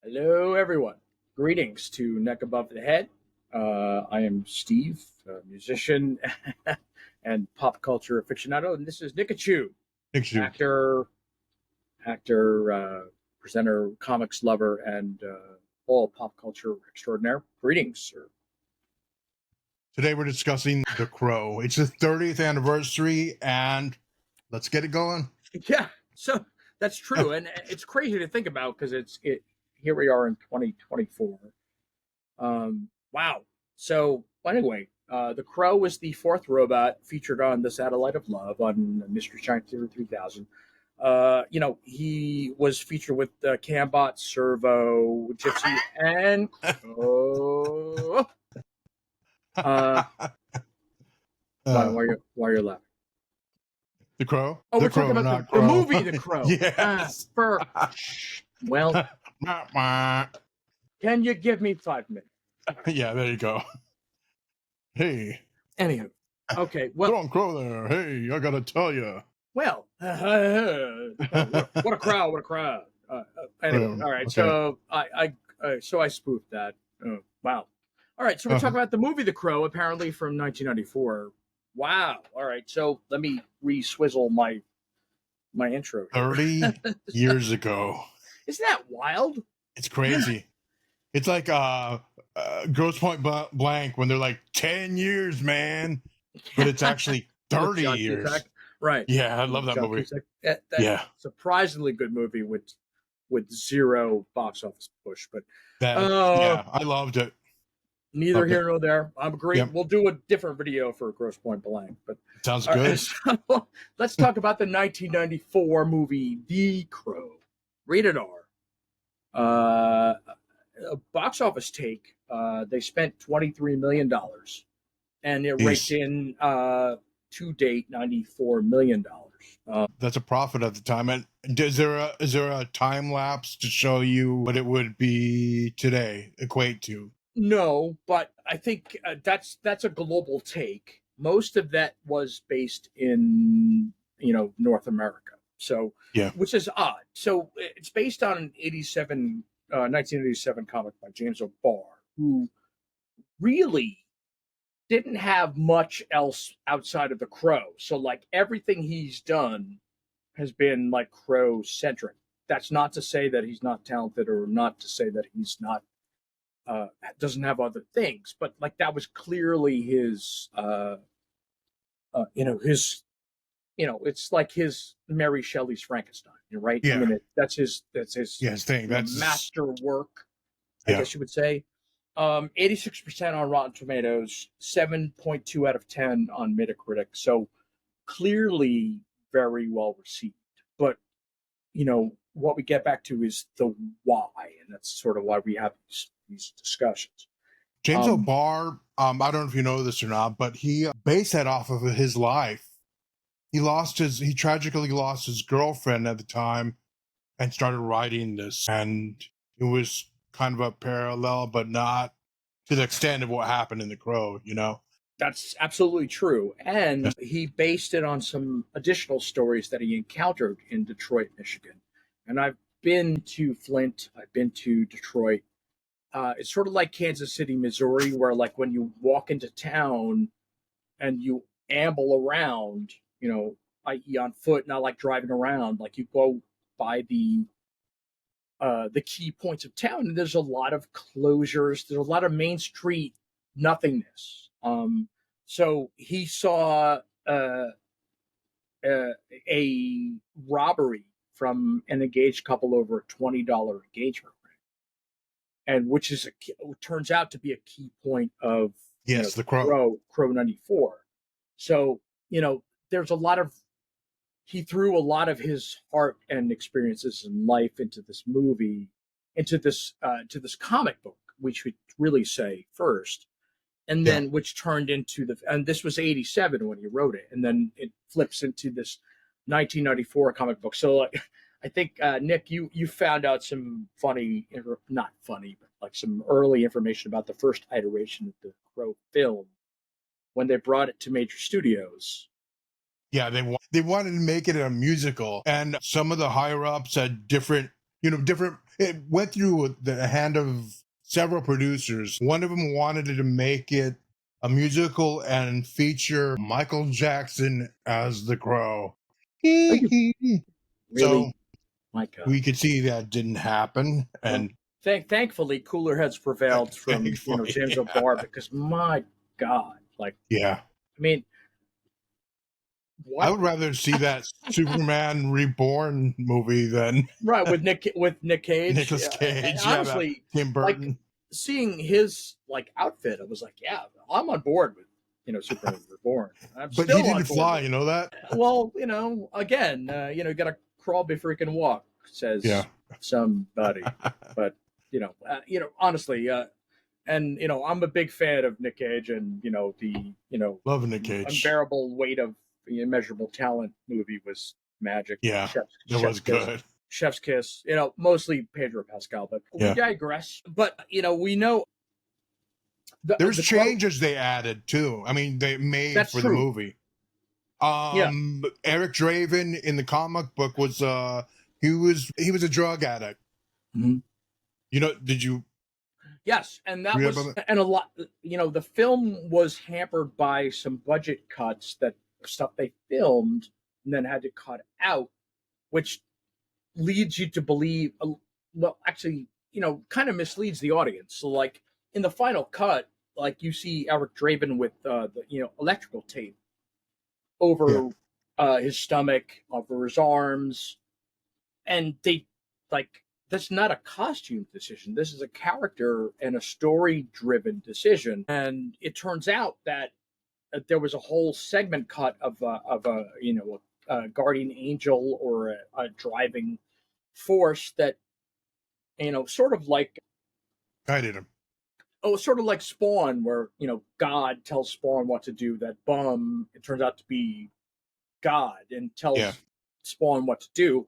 Hello, everyone. Greetings to Neck Above the Head. I am Steve, a musician and pop culture aficionado, and this is Nickachu, Nickachu. actor, presenter, comics lover, and all pop culture extraordinaire. Greetings, sir. Today we're discussing The Crow. It's the 30th anniversary, and let's get it going. Yeah, so that's true, and it's crazy to think about because here we are in 2024. Wow. So anyway, the Crow was the fourth robot featured on the Satellite of Love on Mystery Science Theater 3000. He was featured with Cambot, Servo, Gypsy, and Crow. Why are you laughing? The Crow? Oh, the we're Crow, talking about the movie The Crow. Yes. Well, can you give me 5 minutes? Yeah, there you go. Hey. Anywho, okay. Well, Don't Crow there. Hey, I gotta tell you. Well, what a crowd! What a crowd! Anyway, all right. Okay. So I spoofed that. Oh, wow. All right. So we're talking about the movie The Crow, apparently from 1994. Wow. All right. So let me re-swizzle my intro here. 30 years ago. Isn't that wild? It's crazy. It's like Grosse Point Blank when they're like 10 years, man. But it's actually 30 years. Cusack. Right. Yeah, I love that movie. Yeah. Surprisingly good movie with zero box office push. But yeah, I loved it. Neither here nor there. I'm agreeing. Yep. We'll do a different video for Grosse Point Blank. But sounds good. So, let's talk about the 1994 movie The Crow. Rated R. A box office take. They spent $23 million, and it raked in to date $94 million. That's a profit at the time. And is there a time lapse to show you what it would be today equate to? No, but I think that's a global take. Most of that was based in North America, so yeah, which is odd. So it's based on an 1987 comic by James O'Barr, who really didn't have much else outside of the Crow. So like everything he's done has been like Crow centric. That's not to say that he's not talented, or not to say that he's not doesn't have other things, but like that was clearly his it's like his Mary Shelley's Frankenstein, right? Yeah. I mean, that's his thing. That's masterwork, I guess you would say. 86% on Rotten Tomatoes, 7.2 out of 10 on Metacritic. So clearly very well received. But what we get back to is the why, and that's sort of why we have these discussions. James O'Barr, I don't know if you know this or not, but he based that off of his life. He tragically lost his girlfriend at the time and started writing this. And it was kind of a parallel, but not to the extent of what happened in The Crow, That's absolutely true. And he based it on some additional stories that he encountered in Detroit, Michigan. And I've been to Flint, I've been to Detroit. It's sort of like Kansas City, Missouri, where like when you walk into town and you amble around, i.e. on foot, not like driving around, like you go by the key points of town, and there's a lot of closures. There's a lot of Main Street nothingness. So he saw a robbery from an engaged couple over a $20 engagement ring, and which turns out to be a key point of the Crow 94. So there's a lot of he threw a lot of his heart and experiences in life into this movie, into this to this comic book, which would really say first, and then which turned into and this was 87 when he wrote it, and then it flips into this 1994 comic book. So like, I think Nick, you found out some funny, not funny, but like some early information about the first iteration of the Crow film when they brought it to major studios. Yeah, they wanted to make it a musical, and some of the higher ups had different, different. It went through the hand of several producers. One of them wanted to make it a musical and feature Michael Jackson as the Crow. Are you So really? My God. we could see that didn't happen, Well, and thankfully, cooler heads prevailed from thankfully, James O'Barr because my God, like yeah. I mean, I what? would rather see that Superman Reborn movie than Right, with Nick Cage. Nicolas And Cage. Yeah, that honestly, Tim like Burton. seeing his like outfit, I was like, yeah, I'm on board with Superman Reborn. I'm But he still on didn't board fly, with you it. know that? Well, again, you got to crawl before you can walk, Yeah. says somebody. But honestly, and I'm a big fan of Nick Cage, and the Loving Nick Cage. unbearable weight of the immeasurable talent movie was magic. Yeah, that Chef's was kiss. good. Chef's kiss. Mostly Pedro Pascal, but we Yeah. digress. But we know There's the Crow. changes they added too. I mean, they made That's for the true. movie. Yeah. Eric Draven in the comic book was he was a drug addict. Mm-hmm. Did you Yes, and that read was about that? and a lot. The film was hampered by some budget cuts that stuff they filmed and then had to cut out, which leads you to believe. Well, actually, kind of misleads the audience. So, like in the final cut, like you see Eric Draven with the electrical tape Yeah. over his stomach, over his arms, and they like that's not a costume decision. This is a character and a story driven decision. And it turns out that there was a whole segment cut of a guardian angel or a driving force that sort of like I did him. sort of like Spawn, where God tells Spawn what to do. That bum, it turns out to be God and Yeah. tells Spawn what to do.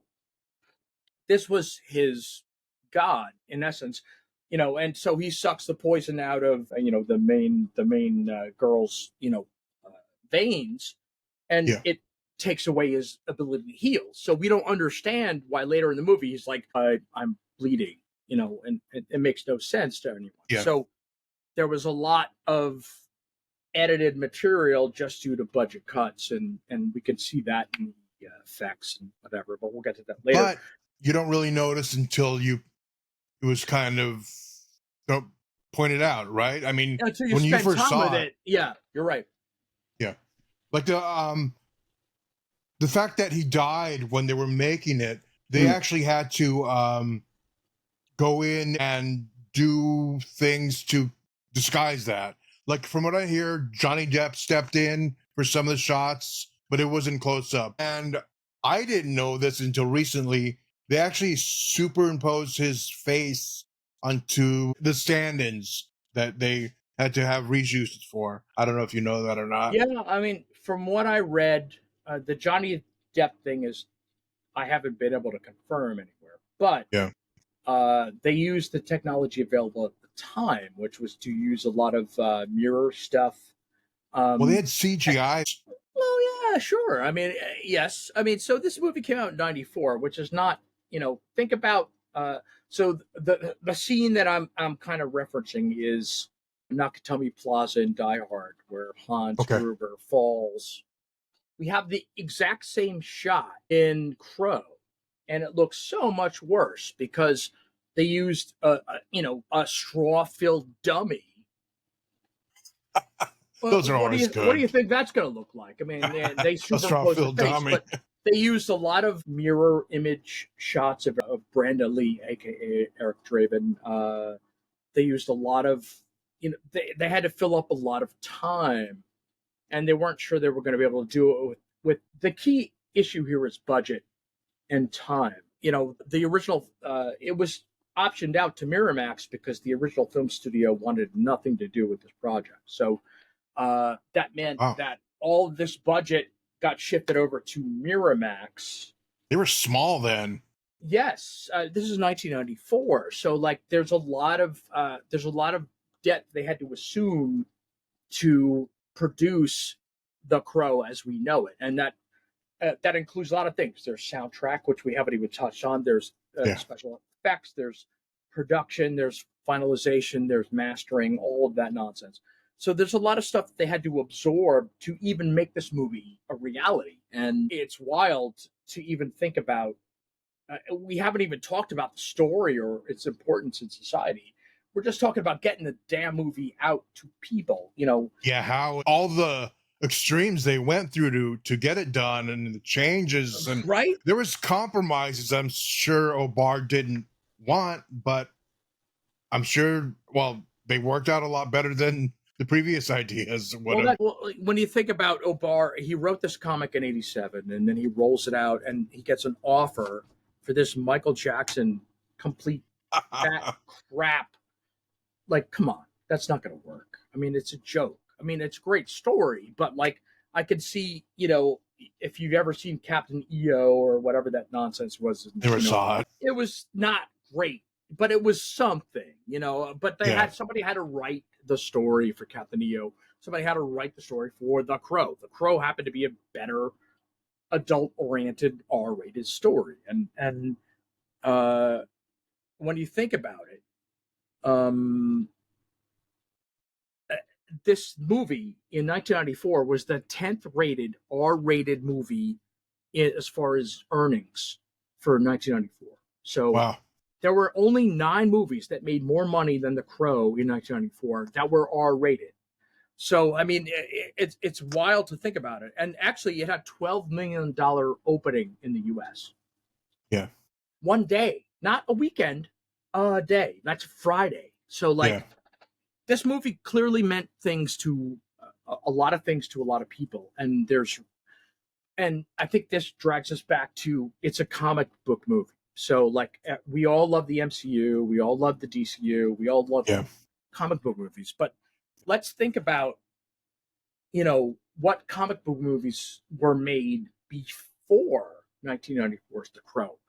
This was his God in essence, and so he sucks the poison out of the main girl's uh, veins, and Yeah. it takes away his ability to heal. So we don't understand why later in the movie he's like, I'm bleeding, and it makes no sense to anyone. Yeah. So there was a lot of edited material just due to budget cuts, and we can see that in the effects and whatever. But we'll get to that later. But you don't really notice until it was kind of pointed out, right? I mean, Until you when you spend first time with saw it, yeah, you're right. yeah, like the fact that he died when they were making it, they actually had to go in and do things to disguise that. Like from what I hear, Johnny Depp stepped in for some of the shots, but it wasn't close up. And I didn't know this until recently. They actually superimposed his face onto the stand-ins that they had to have reshoots for. I don't know if you know that or not. Yeah, I mean, from what I read, the Johnny Depp thing is I haven't been able to confirm anywhere, but Yeah. they used the technology available at the time, which was to use a lot of mirror stuff. Well, they Um, had CGI. well, yeah, sure. I mean, yes. I mean, so this movie came out in '94, which is not, think about. So the scene that I'm kind of referencing is Nakatomi Plaza in Die Hard, where Hans Okay. Gruber falls. We have the exact same shot in Crow, and it looks so much worse because they used a straw-filled dummy. Well, Those are what do always you good. think that's going to look like? I mean, they A superimposed the straw-filled face, dummy. but they used a lot of mirror image shots of Brenda Lee, aka Eric Draven. They used a lot of, they had to fill up a lot of time, and they weren't sure they were going to be able to do it with the key issue here is budget and time. The original, it was optioned out to Miramax because the original film studio wanted nothing to do with this project. So that meant Wow. that all this budget got shifted over to Miramax. They were small then. Yes, this is 1994. So like, there's a lot of debt they had to assume to produce The Crow as we know it, and that includes a lot of things. There's soundtrack, which we haven't even touched on. There's Yeah. special effects. There's production. There's finalization. There's mastering. All of that nonsense. So there's a lot of stuff that they had to absorb to even make this movie a reality, and it's wild to even think about. We haven't even talked about the story or its importance in society. We're just talking about getting the damn movie out to people. Yeah, how all the extremes they went through to get it done, and the changes, and Right? there was compromises I'm sure Obar didn't want, but I'm sure, well, they worked out a lot better than the previous ideas would have. Well, when you think about Obar, he wrote this comic in '87, and then he rolls it out, and he gets an offer for this Michael Jackson complete fat crap. Like, come on, that's not going to work. I mean, it's a joke. I mean, it's a great story, but like, I could see, if you've ever seen Captain EO or whatever that nonsense was, Never saw it. it was not great, but it was something. But Yeah. somebody had to write the story for Captain EO. Somebody had to write the story for The Crow. The Crow happened to be a better adult-oriented R-rated story, and when you think about it, um, this movie in 1994 was the 10th rated R-rated movie as far as earnings for 1994. So Wow. there were only 9 movies that made more money than The Crow in 1994 that were R-rated. So I mean, it's wild to think about it. And actually, it had $12 million opening in the U.S. Yeah. One day, not a weekend, a day. That's Friday. So like, Yeah. this movie clearly meant things to a lot of things to a lot of people, and I think this drags us back to, it's a comic book movie. So like, we all love the MCU, we all love the DCU, we all love Yeah. comic book movies, but let's think about what comic book movies were made before 1994's The Crow.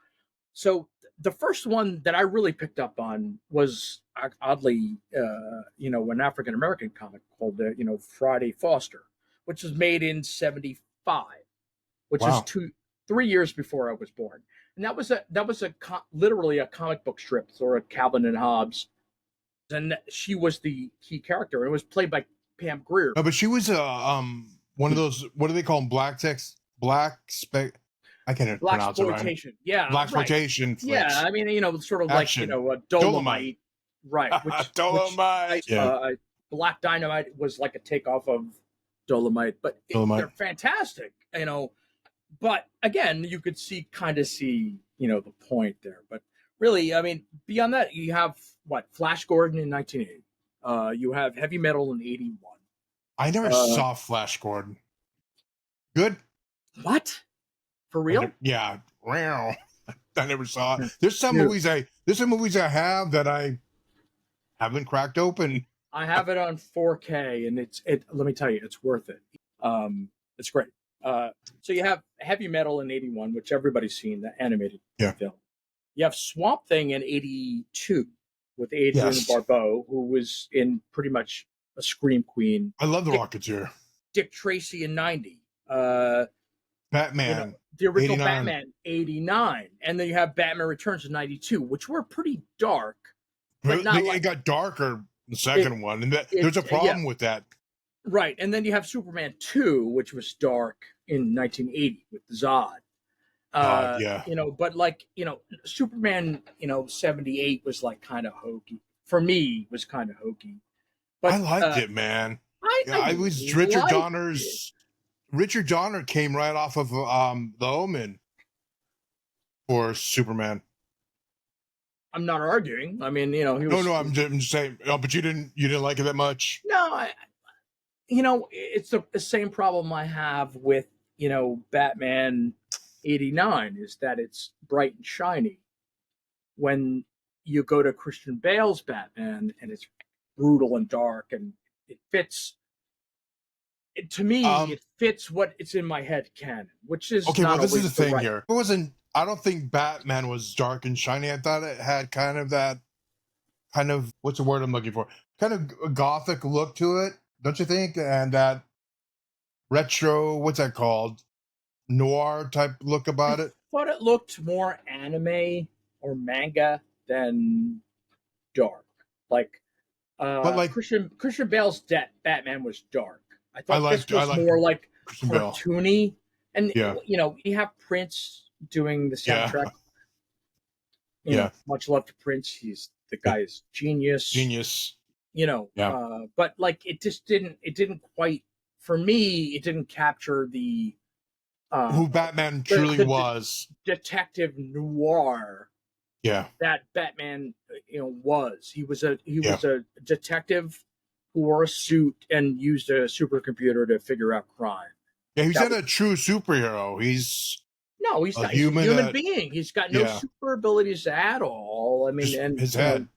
So the first one that I really picked up on was, oddly, an African American comic called, Friday Foster, which was made in '75, which is Wow. 3 years before I was born, and that was literally a comic book strip, or a Calvin and Hobbes, and she was the key character, and it was played by Pam Grier. No, but she was one of those, what do they call them? Black spec. I can't even Black pronounce it right. exploitation, yeah, Black right, exploitation yeah. flicks. I mean, sort of like, Action. a Dolomite, right? Which Dolomite. Yeah. Black Dynamite was like a takeoff of Dolomite, but Dolomite. they're fantastic, But again, you could kind of see, the point there. But really, I mean, beyond that, you have Flash Gordon in 1980. You have Heavy Metal in '81. I never saw Flash Gordon. Good. What? For real? Yeah. I never saw it. There's some movies I have that I haven't cracked open. I have it on 4K, and let me tell you, it's worth it. It's great. So you have Heavy Metal in '81, which everybody's seen, the animated film. You have Swamp Thing in '82 with Adrienne Barbeau, who was in pretty much a scream queen. I love the Rocketeer. Dick Tracy in '90. Batman. The original 89. Batman, '89. And then you have Batman Returns in '92, which were pretty dark. But it got darker, the second one, and there's a problem with that. Right. And then you have Superman 2, which was dark in 1980 with Zod. Yeah. But like, Superman, 78 was like kind of hokey. For me, was kind of hokey. But I liked it, man. I was Richard Donner's. Richard Donner came right off of The Omen for Superman. I'm not arguing. I mean, he was. No, I'm just saying. Oh, but you didn't like it that much. No, it's the same problem I have with, Batman '89, is that it's bright and shiny. When you go to Christian Bale's Batman, and it's brutal and dark, and it fits. To me, it fits what it's in my head canon, which is okay. Well, this is the thing here. It wasn't I don't think Batman was dark and shiny. I thought it had kind of that kind of, what's the word I'm looking for? Kind of a gothic look to it, don't you think? And that retro, what's that called? Noir type look I about it. thought it looked more anime or manga than dark. Like But like, Christian Bale's Batman was dark. I thought this I was liked more like Christian Bale. cartoony, and Yeah, you have Prince doing the yeah, soundtrack. yeah. Much love to Prince. He's the guy's genius. Genius. Yeah. But like it didn't quite, for me, it didn't capture uh Who Batman truly the was. detective noir Yeah, that Batman was. He yeah. was a detective who wore a suit and used a supercomputer to figure out crime. Yeah, he's That not was a true superhero. He's no, he's a not. He's a human human that, being. He's got no yeah, super abilities at all. I mean, just and his head.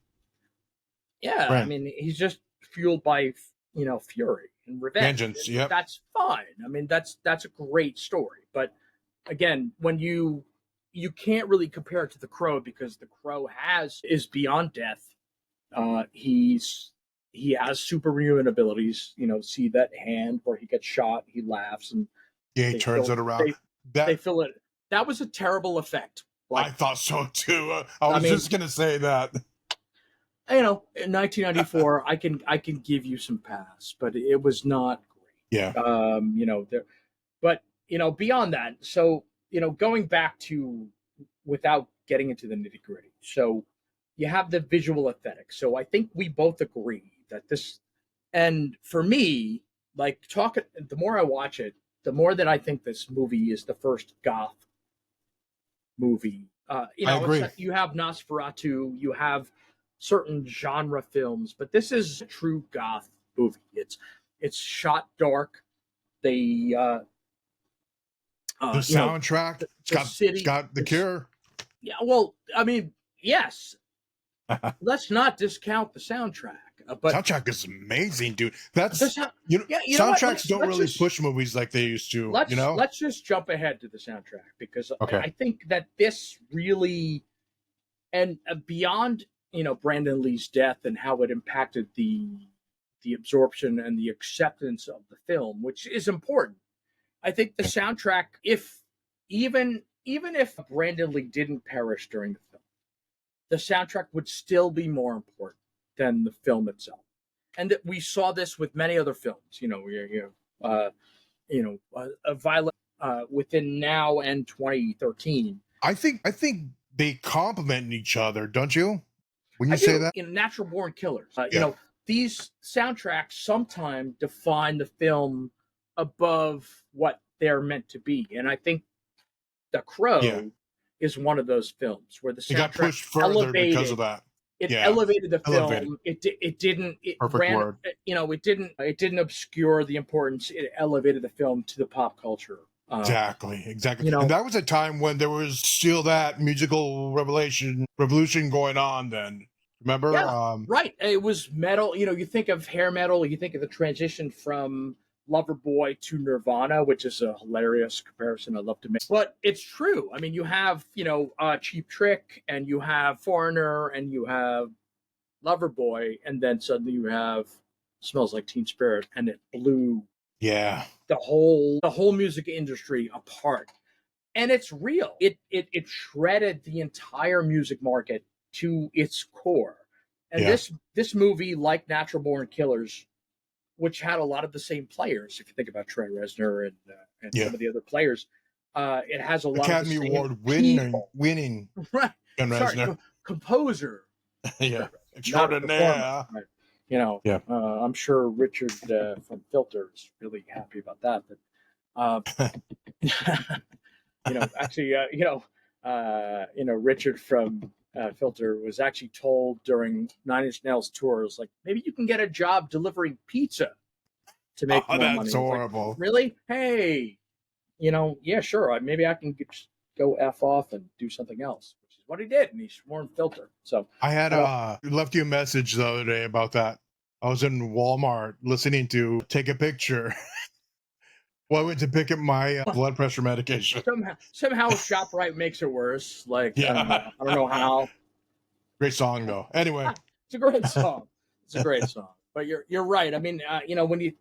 yeah, I Right. mean, he's just fueled by fury and revenge, Vengeance. and Yep. that's fine. I mean, that's a great story. But again, when you can't really compare it to the Crow, because the Crow is beyond death. He has superhuman abilities. See that hand where he gets shot, he laughs, and Yeah, he they turns fill it around. they they That fill it. That was a terrible effect. I Like, thought so too. I I was mean, just gonna say that. in 1994, I can give you some pass, but it was not Yeah. great. There, but beyond that, so going back to, without getting into the nitty gritty, so you have the visual aesthetic. So I think we both agree that this, and for me, like, the more I watch it, the more that I think this movie is the first goth movie. I agree. You have Nosferatu, you have certain genre films, but this is a true goth movie. It's shot dark. They, The you know, soundtrack, the it's city. got the Cure. Yeah, well, I mean, yes. Let's not discount the soundtrack, but Soundtrack is amazing, dude. the That's, sound. you know, Yeah, you know what? soundtracks don't Let's really just push movies like they used to, you let's know? let's just jump ahead to the soundtrack, because Okay. I think that this really, and beyond Brandon Lee's death and how it impacted the absorption and the acceptance of the film, which is important. I think the soundtrack, if even if Brandon Lee didn't perish during the film, the soundtrack would still be more important than the film itself. And that we saw this with many other films. A Violet, within now and 2013. I think they complement each other, don't you? When I you say do. that? Natural Born Killers. Yeah. These soundtracks sometimes define the film above what they're meant to be, and I think The Yeah. Crow is one of those films where the It got soundtrack pushed further because of elevated. that. It Yeah. elevated the Elevated. film. It didn't. It Perfect ran. word. It didn't obscure the importance. It elevated the film to the pop culture. Exactly. Exactly. You And know, that was a time when there was still that musical revolution going on then. Remember? Yeah, right. It was metal. You think of hair metal, you think of the transition from Loverboy to Nirvana, which is a hilarious comparison I love to make. But it's true. I mean, you have, Cheap Trick, and you have Foreigner, and you have Loverboy, and then suddenly you have Smells Like Teen Spirit, and it blew Yeah. the whole music industry apart. And it's real. It shredded the entire music market to its core. And Yeah. this movie, like Natural Born Killers, which had a lot of the same players, if you think about Trey Reznor and Yeah. some of the other players, it has a lot of the Academy same Award people. winning Right? Ken Sorry, Reznor. Composer, Yeah. not a performer. Extraordinaire. Right? Yeah. I'm sure Richard from Filter is really happy about that. But actually, Richard from Filter was actually told during Nine Inch Nails tours, like, maybe you can get a job delivering pizza to make Oh, more money. that's It's like, horrible. really? Hey, yeah, sure. Maybe I can just go F off and do something else, which is what he did. And he sworn Filter. So I had left you a message the other day about that. I was in Walmart listening to Take a Picture Well, I went to pick up my blood pressure medication. Somehow ShopRite makes it worse. Like, Yeah. I don't know how. Great song, though. Anyway. It's a great song. It's a great song. But you're right. I mean, when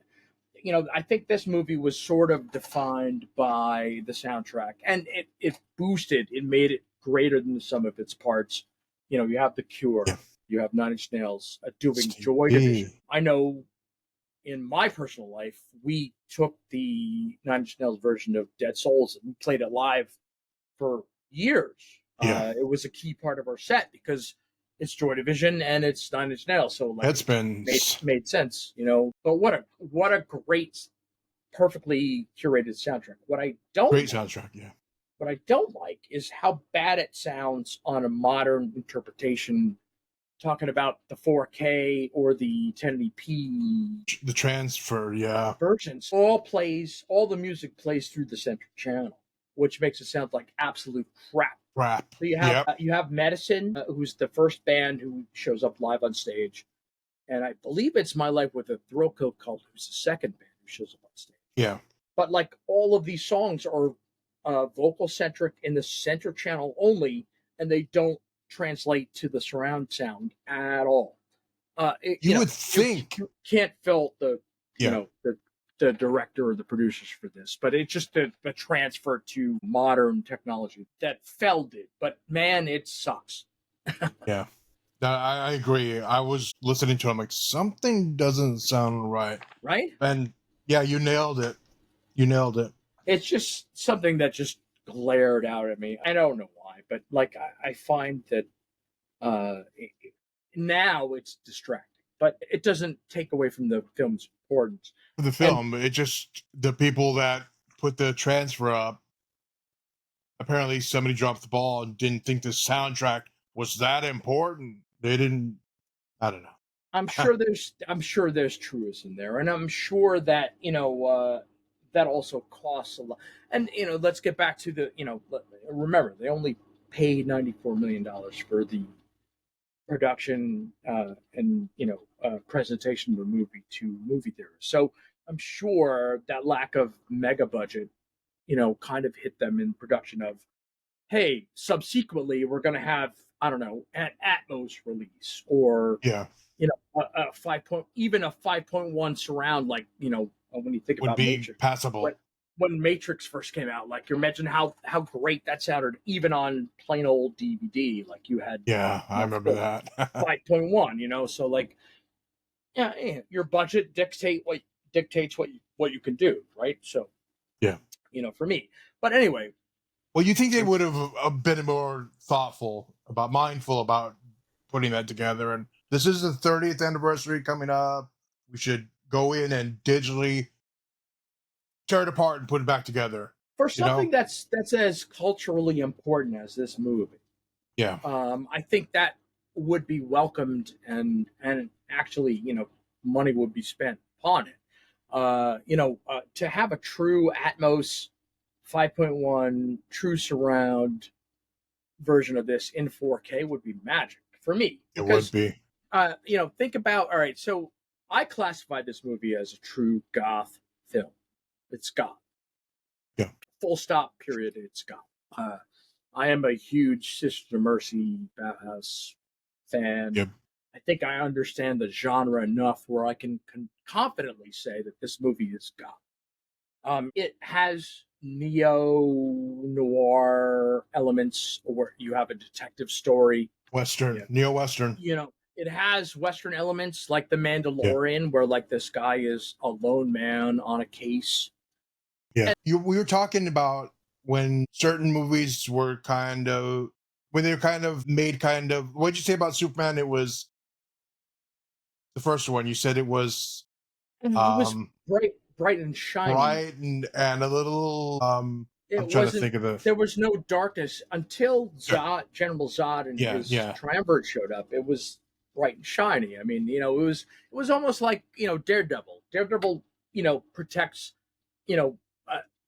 I think this movie was sort of defined by the soundtrack, and it boosted, it made it greater than the sum of its parts. You have The Cure, Yeah. you have Nine Inch Nails doing Steve Joy B. Division. I know in my personal life, we took the Nine Inch Nails version of Dead Souls and played it live for years. Yeah. It was a key part of our set because it's Joy Division and it's Nine Inch Nails, so like made sense, But what a great, perfectly curated soundtrack. Great soundtrack, yeah. What I don't like is how bad it sounds on a modern interpretation, talking about the 4K or the 1080p. The transfer, yeah. Versions. All the music plays through the central channel, which makes it sound like absolute crap. So you have Medicine, who's the first band who shows up live on stage, and I believe it's My Life with a Thrill Kill Cult, who's the second band who shows up on stage. Yeah. But like all of these songs are vocal centric in the center channel only, and they don't translate to the surround sound at all. You would think you can't fault the director or the producers for this, but it's just a transfer to modern technology that felled it. But man, it sucks. Yeah, I agree. I was listening to it, I'm like, something doesn't sound right. Right? And yeah, you nailed it. It's just something that just glared out at me. I don't know why, but like I find that now it's distracting, but it doesn't take away from the film's importance. For the film, it just, the people that put the transfer up, apparently somebody dropped the ball and didn't think the soundtrack was that important. They didn't, I don't know. I'm sure there's truism there, and I'm sure that that also costs a lot. And let's get back to the remember, they only paid $94 million for the production and presentation of the movie to movie theaters. So I'm sure that lack of mega budget, kind of hit them in production of, hey, subsequently we're going to have, I don't know, an Atmos release, or a 5.1 surround, like when you think about Matrix, passable. When Matrix first came out, like, you imagine how great that sounded even on plain old DVD. Like, you had I remember that 5.1. So like, your budget dictates what you can do, right? So for me, but anyway. Well, you think they would have been more mindful about putting that together, and this is the 30th anniversary coming up. We should go in and digitally tear it apart and put it back together for something that's as culturally important as this movie. Yeah. I think that would be welcomed, and actually, money would be spent upon it. To have a true Atmos 5.1 true surround version of this in 4K would be magic for me. Because, it would be. Think about, all right, so I classified this movie as a true goth film. It's goth. Yeah. Full stop, period. It's goth. I am a huge Sister Mercy Bauhaus fan. Yep. I think I understand the genre enough where I can confidently say that this movie is goth. It has neo-noir elements, or you have a detective story. Western, neo-Western. It has Western elements, like The Mandalorian, where like this guy is a lone man on a case. Yeah. We were talking about when certain movies were when they were made what'd you say about Superman? It was the first one. You said it was bright and shiny. Bright and a little I'm trying to think of it. There was no darkness until General Zod and his triumvirate showed up. It was bright and shiny. I mean, it was almost like, Daredevil. Daredevil, protects,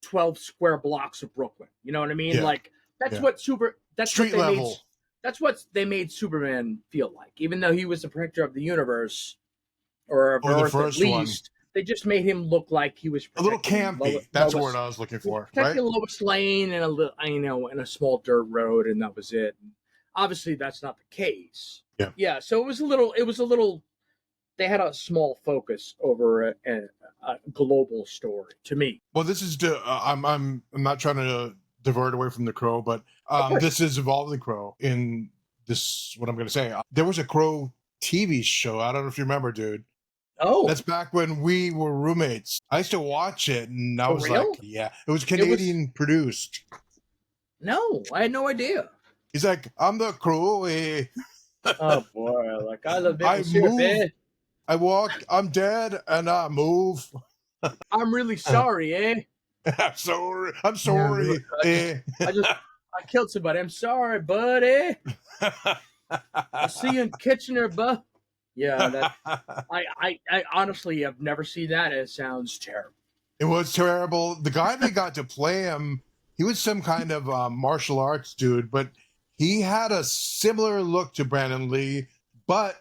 12 square blocks of Brooklyn. You know what I mean? Like, that's what street level. That's what they made Superman feel like. Even though he was the protector of the universe, or of Earth at least, They just made him look like he was A little protecting campy. That's the word I was looking for, right? protecting Lois Lane and a little, in a small dirt road, and that was it. And obviously, that's not the case. Yeah. Yeah. So it was a little. It was a little. They had a small focus over a global story to me. Well, this is I'm not trying to divert away from the Crow, but this is Evolving Crow. In this, what I'm going to say, there was a Crow TV show. I don't know if you remember, dude. Oh, That's back when we were roommates. I used to watch it, and I was real? like, yeah, it was Canadian produced. No, I had no idea. He's like, I'm the Crow. Oh boy, like I love I maple syrup, move. eh? I walk. I'm dead, and I move. I'm really sorry, eh? I'm sorry. I'm sorry. I killed somebody. I'm sorry, buddy. I'll see you in Kitchener, bud. Yeah, that I honestly have never seen that. It sounds terrible. It was terrible. The guy that got to play him, he was some kind of martial arts dude, but he had a similar look to Brandon Lee, but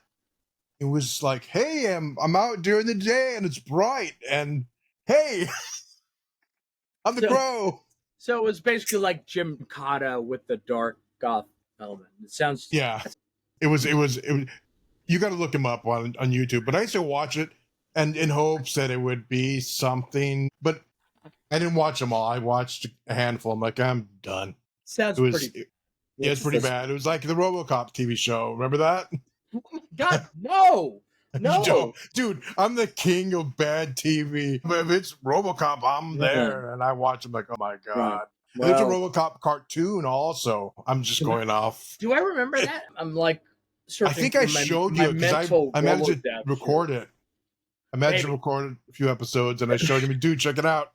it was like, hey, I'm out during the day and it's bright, and hey, I'm the Crow. So it was basically like Jim Cotta with the dark goth element. It sounds It was. You got to look him up on YouTube. But I used to watch it, and in hopes that it would be something. But I didn't watch them all. I watched a handful. I'm like, I'm done. Sounds pretty. It's pretty bad. It was like the RoboCop TV show. Remember that? God, no. Dude, I'm the king of bad TV. If it's RoboCop, I'm there, and I watch them like, oh my god. Right. Well, there's a RoboCop cartoon also. I'm just going off. Do I remember that? I'm like, I think I showed you because I managed to record it. I managed to record a few episodes, and I showed him, dude, check it out.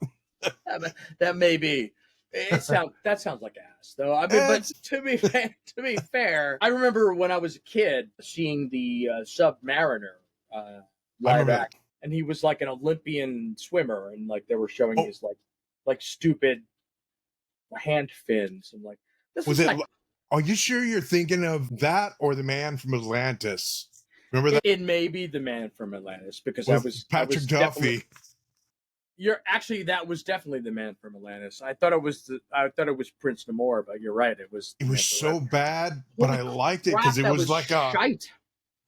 That may be. That sounds like ass, though. I mean, but to be fair, I remember when I was a kid seeing the Submariner live act, and he was like an Olympian swimmer, and like they were showing his like stupid hand fins, and like this was like. Are you sure you're thinking of that or the Man from Atlantis? Remember that? It may be the Man from Atlantis because that was Patrick Duffy. That was definitely the Man from Atlantis. I thought it was Prince Namor, but you're right. It was so bad, but I liked it because it was like shite.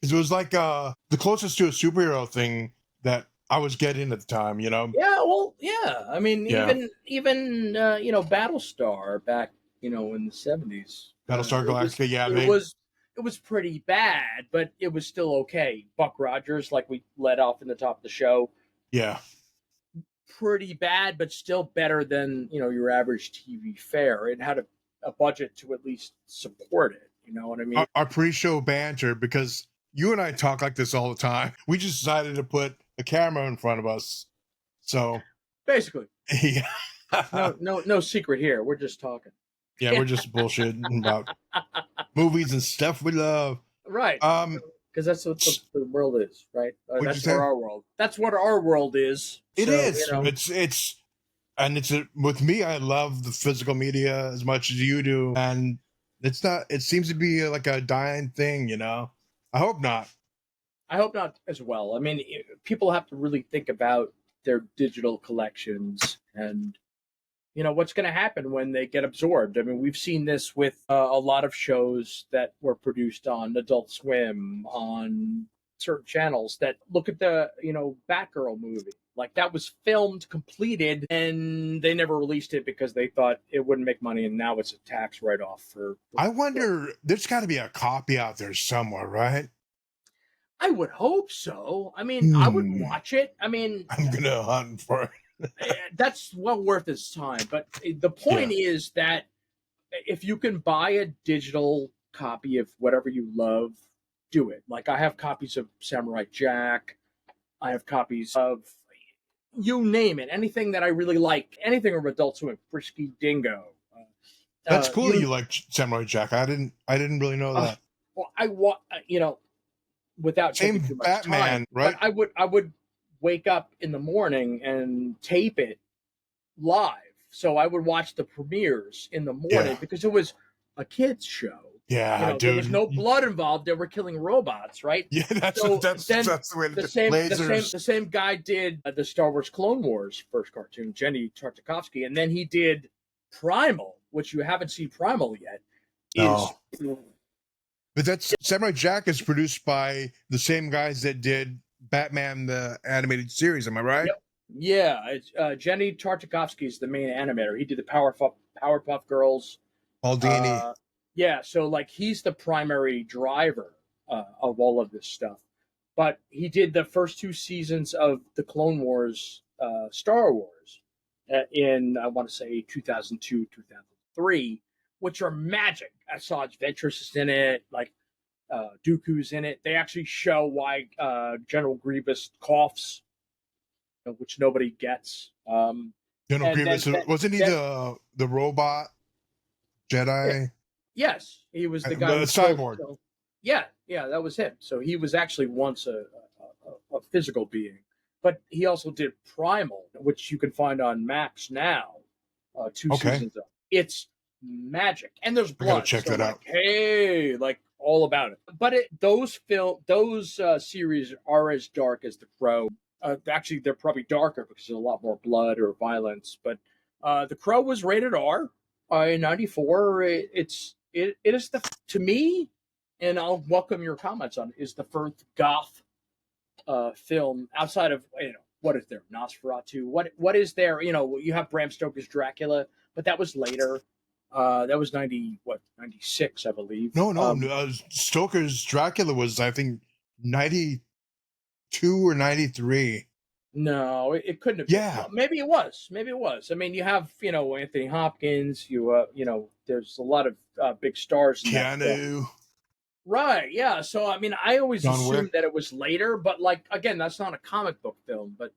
It was like the closest to a superhero thing that I was getting at the time, you know? Yeah, well, yeah. I mean, even Battlestar back, in the 70s. Battlestar Galactica, it was pretty bad, but it was still okay. Buck Rogers, like we let off in the top of the show. Yeah. Pretty bad, but still better than, your average TV fare. It had a budget to at least support it. You know what I mean? Our pre-show banter, because you and I talk like this all the time. We just decided to put a camera in front of us. So basically, yeah. no secret here. We're just talking. Yeah, we're just bullshitting about movies and stuff we love. Right. Because that's what the world is, right? That's what our world. That's what our world is. It is. It's with me. I love the physical media as much as you do, and it's not. It seems to be like a dying thing, you know. I hope not. I hope not as well. I mean, people have to really think about their digital collections and. What's going to happen when they get absorbed. I mean, we've seen this with a lot of shows that were produced on Adult Swim, on certain channels that look at the, Batgirl movie. Like that was filmed, completed, and they never released it because they thought it wouldn't make money. And now it's a tax write-off for. I wonder, there's got to be a copy out there somewhere, right? I would hope so. I mean, I would watch it. I mean, I'm going to hunt for it. That's well worth its time. But the point is that if you can buy a digital copy of whatever you love, do it. Like I have copies of Samurai Jack. I have copies of you name it. Anything that I really like. Anything from Adult Swim. Frisky Dingo. That's cool that you like Samurai Jack. I didn't really know that. Well, without taking too much Batman, time, right? But I would wake up in the morning and tape it live. So I would watch the premieres in the morning because it was a kids show. Yeah, There was dude. no blood involved. They were killing robots, right? Yeah, that's So that's then that's the way the the same the same lasers. the same guy did the Star Wars Clone Wars first cartoon, Jenny Tartakovsky, and then he did Primal, which you haven't seen Primal yet. Is No, but that's Samurai Jack is produced by the same guys that did Batman the animated series. Am I right? Yep. Yeah, it's, Jenny Tartakovsky is the main animator. He did the Powerpuff Girls. Aldini. Uh, yeah, so like he's the primary driver of all of this stuff. But he did the first two seasons of the Clone Wars, Star Wars, in I want to say 2002, 2003, which are magic. I saw Ventress is in it, like Dooku's in it. They actually show why General Grievous coughs, which nobody gets. General And Grievous, wasn't he then the robot yeah, Jedi? yes, he was the guy who killed. Cyborg. Yeah, that was him. So he was actually once a physical being, but he also did Primal, which you can find on Max now. Two Okay, seasons of it's magic, and there's I gotta blood. check So that like, out. hey, like all about it. But those series are as dark as The Crow. Actually, they're probably darker because there's a lot more blood or violence. But The Crow was rated R in '94. It is to me, and I'll welcome your comments on it, is the first goth film outside of what is there Nosferatu. What is there? You have Bram Stoker's Dracula, but that was later. That was 96, I believe. No. Stoker's Dracula was, I think, 92 or 93. No, it couldn't have been. Yeah, Well, maybe it was. Maybe it was. I mean, you have Anthony Hopkins. There's a lot of big stars in that film. Keanu, Right. Yeah. So I mean, I always John Wick. assumed that it was later, but like again, that's not a comic book film, but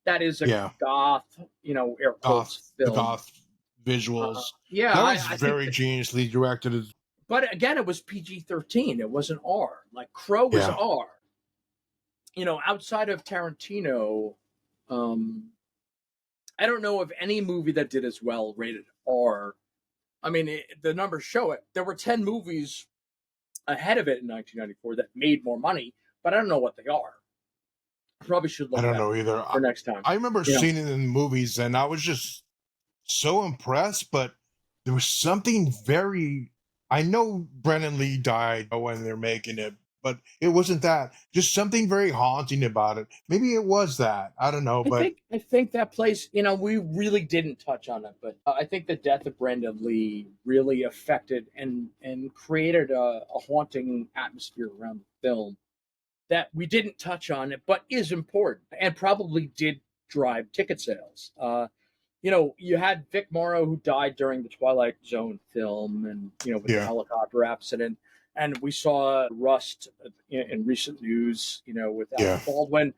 that is a Yeah, goth, air goth, quotes the film. goth visuals. Yeah, That was I think very geniusly directed. but again, it was PG-13. It wasn't R. Like Crow was Yeah, R. Outside of Tarantino, um, I don't know of any movie that did as well rated R. I mean, the numbers show it. There were 10 movies ahead of it in 1994 that made more money, but I don't know what they are. I probably should I look don't that know up either. for next time. I remember seeing it in movies, and I was just so impressed. But there was something very. I know Brennan Lee died when they're making it, but it wasn't that. Just something very haunting about it. Maybe it was that. I don't know, but I think that place, we really didn't touch on it, but I think the death of Brandon Lee really affected and created a haunting atmosphere around the film that we didn't touch on it, but is important and probably did drive ticket sales. You had Vic Morrow who died during the Twilight Zone film, and with the yeah, helicopter accident, and we saw Rust in recent news, with yeah, Alec Baldwin.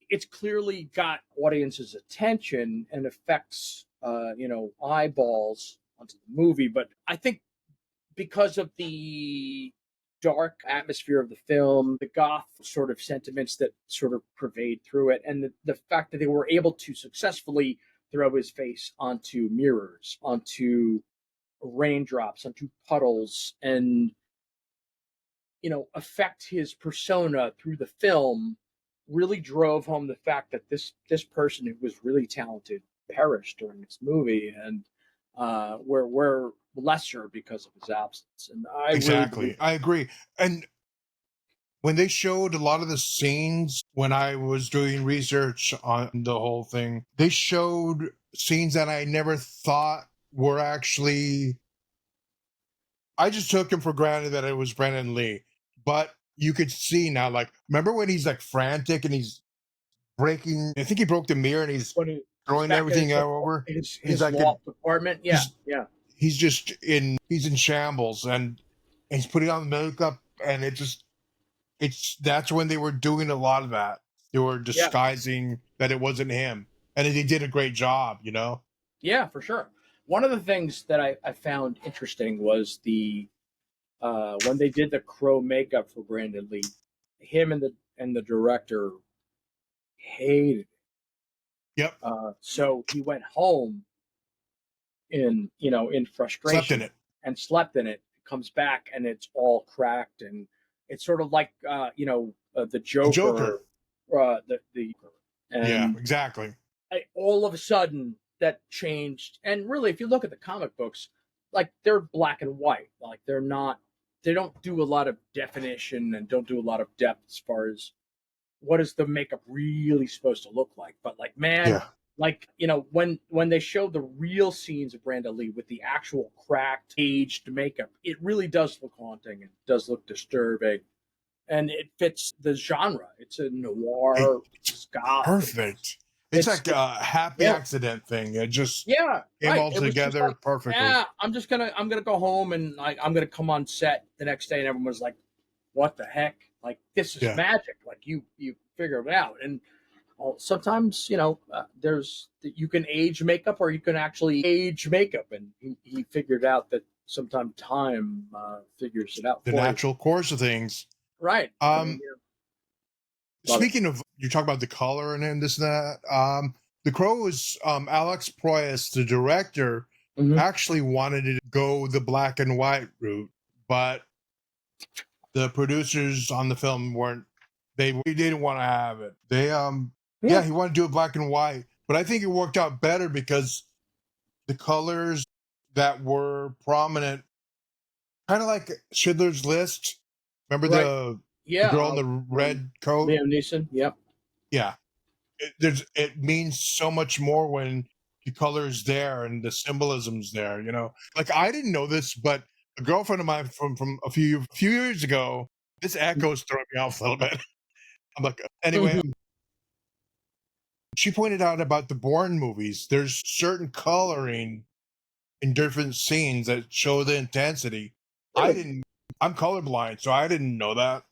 It's clearly got audiences' attention and affects, eyeballs onto the movie. But I think because of the dark atmosphere of the film, the goth sort of sentiments that sort of pervade through it, and the fact that they were able to successfully throw his face onto mirrors, onto raindrops, onto puddles, and affect his persona through the film, really drove home the fact that this person who was really talented perished during this movie, and we're lesser because of his absence. And I really believe exactly. I agree. And when they showed a lot of the scenes when I was doing research on the whole thing, they showed scenes that I never thought were actually. I just took him for granted that it was Brennan Lee, but you could see now. Like, remember when he's like frantic and he's breaking? I think he broke the mirror and he's when he's throwing back at everything out over. He's his like, loft apartment. Yeah, he's yeah, he's in shambles and he's putting on the makeup and that's when they were doing a lot of that. They were yeah, disguising that it wasn't him, and they did a great job. yeah, for sure. One of the things that I found interesting was the when they did the Crow makeup for Brandon Lee, him and the director hated it. Yep, So he went home in slept frustration in it. and slept in it comes back and it's all cracked, and it's sort of like the The Joker. Joker, the Yeah, and exactly. all of a sudden that changed. And really, if you look at the comic books, like they're black and white, like they don't do a lot of definition and don't do a lot of depth as far as what is the makeup really supposed to look like. But like, man, Yeah. like, when they show the real scenes of Brenda Lee with the actual cracked, aged makeup, it really does look haunting and does look disturbing. And it fits the genre. It's a noir, It's goth. perfect. It's like a happy accident thing. It just came all together perfectly. Yeah, I'm gonna go home and I'm gonna come on set the next day, and everyone's like, "What the heck? Like, this is magic! Like, you figure it out." And sometimes you can age makeup, or you can actually age makeup, and he figured out that sometimes time figures it out. The natural course of things, right? Speaking of, you talk about the color and this and that. The Crow is Alex Proyas, the director, actually wanted to go the black and white route, but the producers on the film they didn't want to have it. They he wanted to do it black and white, but I think it worked out better because the colors that were prominent, kind of like Schindler's List. Remember the girl in the red coat? Liam Neeson. Yep. Yeah. It means so much more when the color's there and the symbolism's there, Like, I didn't know this, but a girlfriend of mine from a few years ago, this echo's throwing me off a little bit. I'm like, anyway, she pointed out about the Bourne movies. There's certain coloring in different scenes that show the intensity. Really? I'm colorblind, so I didn't know that.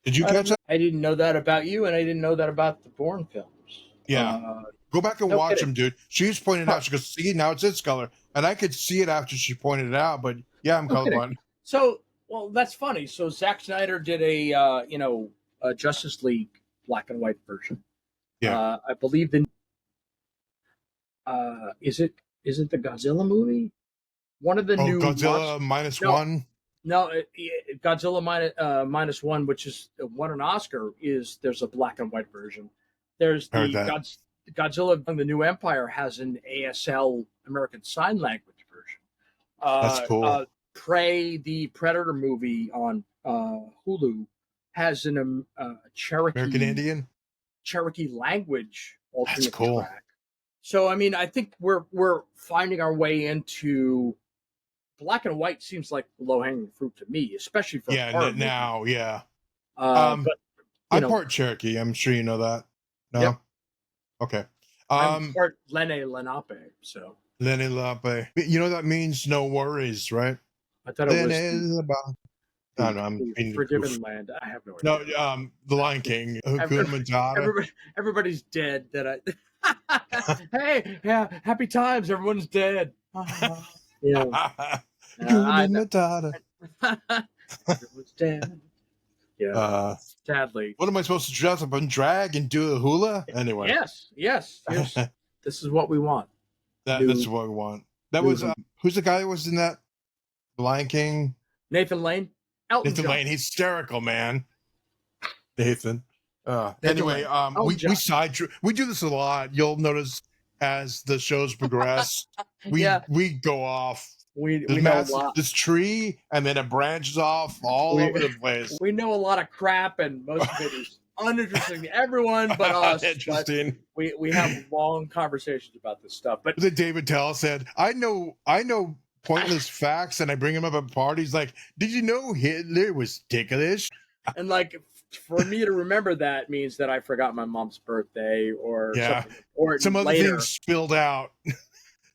Did you catch that? I didn't know that about you, and I didn't know that about the Bourne films. Yeah. Go back and watch them, dude. She just pointed out, she goes, see, now it's this color. And I could see it after she pointed it out, but yeah, I'm colorblind. So, well, that's funny. So Zack Snyder did a Justice League black and white version. Yeah. I believe is it the Godzilla movie? One of the new Godzilla -1. No, Godzilla minus one, which is won an Oscar. There's a black and white version. There's the Godzilla from the New Empire has an ASL, American Sign Language version. That's cool. Prey, the Predator movie on Hulu, has an Cherokee American Indian Cherokee language alternate That's cool. track. So I mean, I think we're finding our way into black and white. Seems like low hanging fruit to me, especially for now. Movie. Yeah. But I'm part Cherokee. I'm sure you know that. No. Yep. Okay. I'm part Lenape. So Lenape. You know that means no worries, right? I thought it was. I don't know. I'm being Forgiven Land. I have no idea. No, The Lion King. Hakuna Matata. Everybody's dead. Hey, yeah, happy times. Everyone's dead. Hakuna Matata. Everyone's dead. Yeah. Sadly. What am I supposed to dress up and drag and do a hula? Anyway. Yes. This is what we want. This is what we want. That was who's the guy that was in that? The Lion King. Nathan Lane. Nathan Lane, hysterical, man. Nathan. Anyway, we do this a lot. You'll notice as the shows progress, we go off. We know a lot. This tree, and then it branches off all over the place. We know a lot of crap, and most of it is uninteresting to everyone but us. Interesting. But we have long conversations about this stuff. But David Tell said, I know pointless facts, and I bring them up at parties. Like, did you know Hitler was ticklish? And like, for me to remember that means that I forgot my mom's birthday or something important. Some other things spilled out.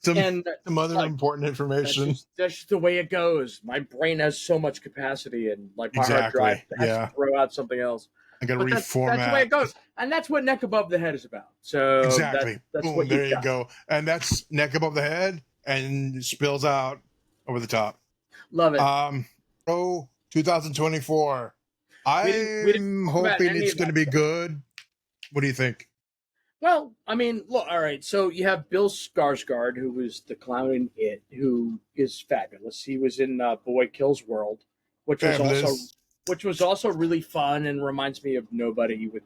Some other important information. That's just the way it goes. My brain has so much capacity, and like my hard drive has to throw out something else. I got to reformat. That's the way it goes, and that's what Neck Above the Head is about. So exactly. That's Boom, what there you go. And that's Neck Above the Head, and it spills out over the top. Love it. 2024. I'm hoping it's going to be good. What do you think? Well, I mean, look, all right. So you have Bill Skarsgård, who was the clown in It, who is fabulous. He was in Boy Kills World, which was also Fabulous. really fun and reminds me of Nobody with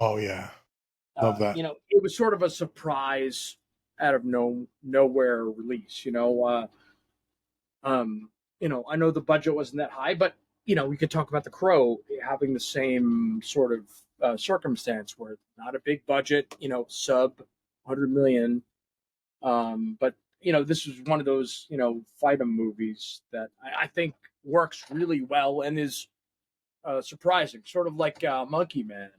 Oh yeah, love that. it was sort of a surprise out of nowhere release. I know the budget wasn't that high, but we could talk about The Crow having the same sort of circumstance where not a big budget, sub 100 million, but this was one of those fight 'em movies that I think works really well and is surprising, sort of like Monkey Man,